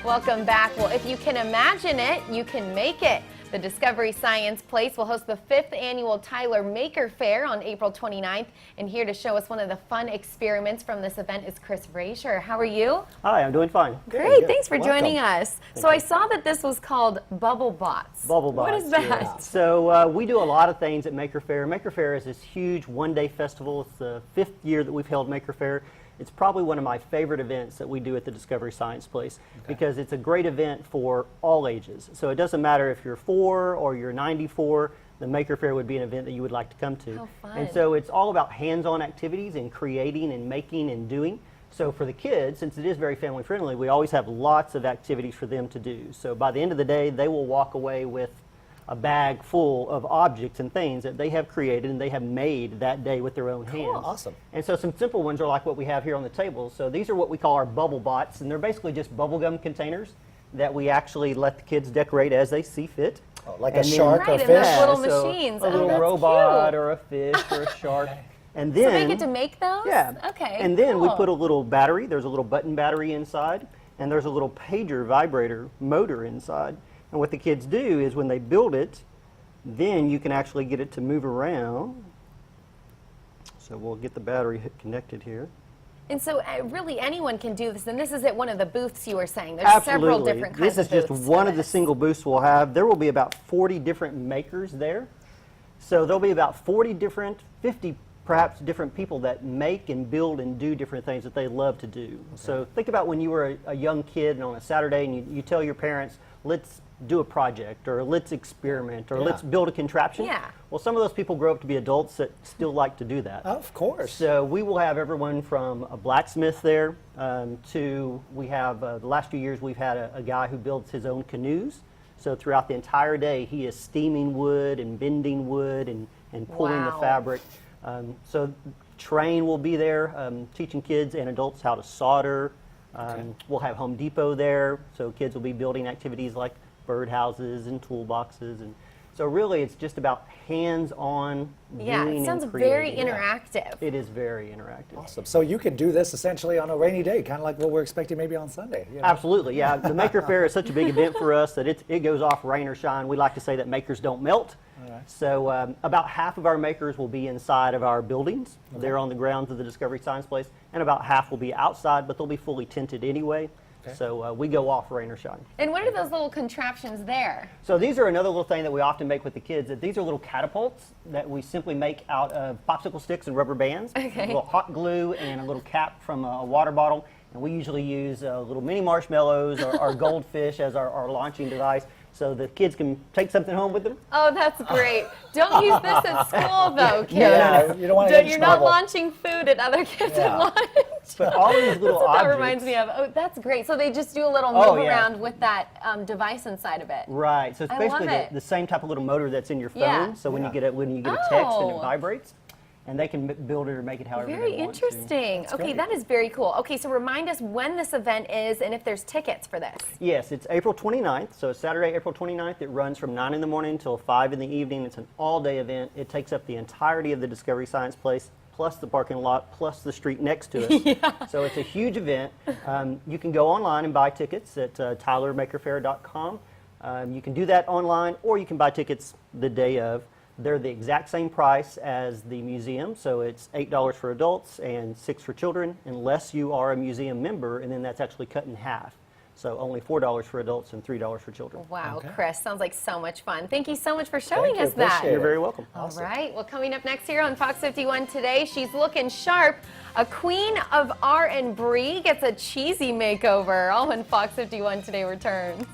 Welcome back. Well, if you can imagine it, you can make it. The Discovery Science Place will host the 5th annual Tyler Maker Faire on April 29th. And here to show us one of the fun experiments from this event is Chris Rasure. How are you? Hi, I'm doing fine. Great, thanks for joining us. So I saw that this was called Bubble Bots. Bubble Bots. What is that? Yeah. So we do a lot of things at Maker Faire. Maker Faire is this huge one-day festival. It's the 5th year that we've held Maker Faire. It's probably one of my favorite events that we do at the Discovery Science Place because it's a great event for all ages. So it doesn't matter if you're 4 or you're 94, the Maker Faire would be an event that you would like to come to. How fun. And so it's all about hands-on activities and creating and making and doing. So for the kids, since it is very family friendly, we always have lots of activities for them to do. So by the end of the day, they will walk away with a bag full of objects and things that they have created and they have made that day with their own hands. Awesome. And so some simple ones are like what we have here on the table. So these are what we call our bubble bots, and they're basically just bubblegum containers that we actually let the kids decorate as they see fit. Oh, like and a shark or Right, and fish? those little so machines. a little that's robot cute. or a fish or a shark. And So then they get to make those? yeah. Okay, And then we cool. put a little battery. There's a little button battery inside, and there's a little pager vibrator motor inside. And what the kids do is when they build it, then you can actually get it to move around. So we'll get the battery connected here. And so really anyone can do this, and this is at one of the booths you were saying. There's several different kinds This is just booths one for of the this. single booths we'll have. There will be about 40 different makers there. So there'll be about 40 different, 50 perhaps different people that make and build and do different things that they love to do. So think about when you were a young kid and on a Saturday and you tell your parents, let's do a project or let's experiment or let's build a contraption. Yeah. Well, some of those people grow up to be adults that still like to do that. Of course. So we will have everyone from a blacksmith there to we have the last few years we've had a guy who builds his own canoes. So throughout the entire day he is steaming wood and bending wood and pulling the Wow. fabric. So Train will be there teaching kids and adults how to solder. We'll have Home Depot there, so kids will be building activities like birdhouses and toolboxes, and so really it's just about hands-on Yeah, doing it sounds and very creating. interactive. It is very interactive. Awesome. So you can do this essentially on a rainy day, kind of like what we're expecting maybe on Sunday. You know? Absolutely, yeah. The Maker Faire is such a big event for us that it goes off rain or shine. We like to say that makers don't melt. So about half of our makers will be inside of our buildings. They're on the grounds of the Discovery Science Place, and about half will be outside, but they'll be fully tinted anyway. So we go off rain or shine. And what are those little contraptions there? So these are another little thing that we often make with the kids. That these are little catapults that we simply make out of popsicle sticks and rubber bands, a little hot glue, and a little cap from a water bottle. And we usually use little mini marshmallows or goldfish as our launching device, so the kids can take something home with them. Oh, that's great. Don't use this at school, though, kids. No, you don't want to get in You're not trouble. launching food at other kids at lunch. But all these little That's what objects. that reminds me of. Oh, that's great. So they just do a little Oh, move yeah. around with that device inside of it. Right. So it's I basically love it. the same type of little motor that's in your phone. Yeah. So when you get a text and it Oh. vibrates, and they can build it or make it however Very they want to. interesting. Okay, great. that is very cool. Okay, so remind us when this event is and if there's tickets for this. Yes, it's April 29th, so it's Saturday, April 29th. It runs from 9 in the morning until 5 in the evening. It's an all-day event. It takes up the entirety of the Discovery Science Place, plus the parking lot, plus the street next to us. So it's a huge event. You can go online and buy tickets at tylermakerfaire.com. You can do that online, or you can buy tickets the day of. They're the exact same price as the museum, so it's $8 for adults and $6 for children, unless you are a museum member, and then that's actually cut in half. So only $4 for adults and $3 for children. Wow, Chris, sounds like so much fun. Thank you so much for showing us that. Appreciate it. You're very welcome. All right, well, coming up next here on Fox 51 Today, she's looking sharp. A queen of R&B gets a cheesy makeover, all when Fox 51 Today returns.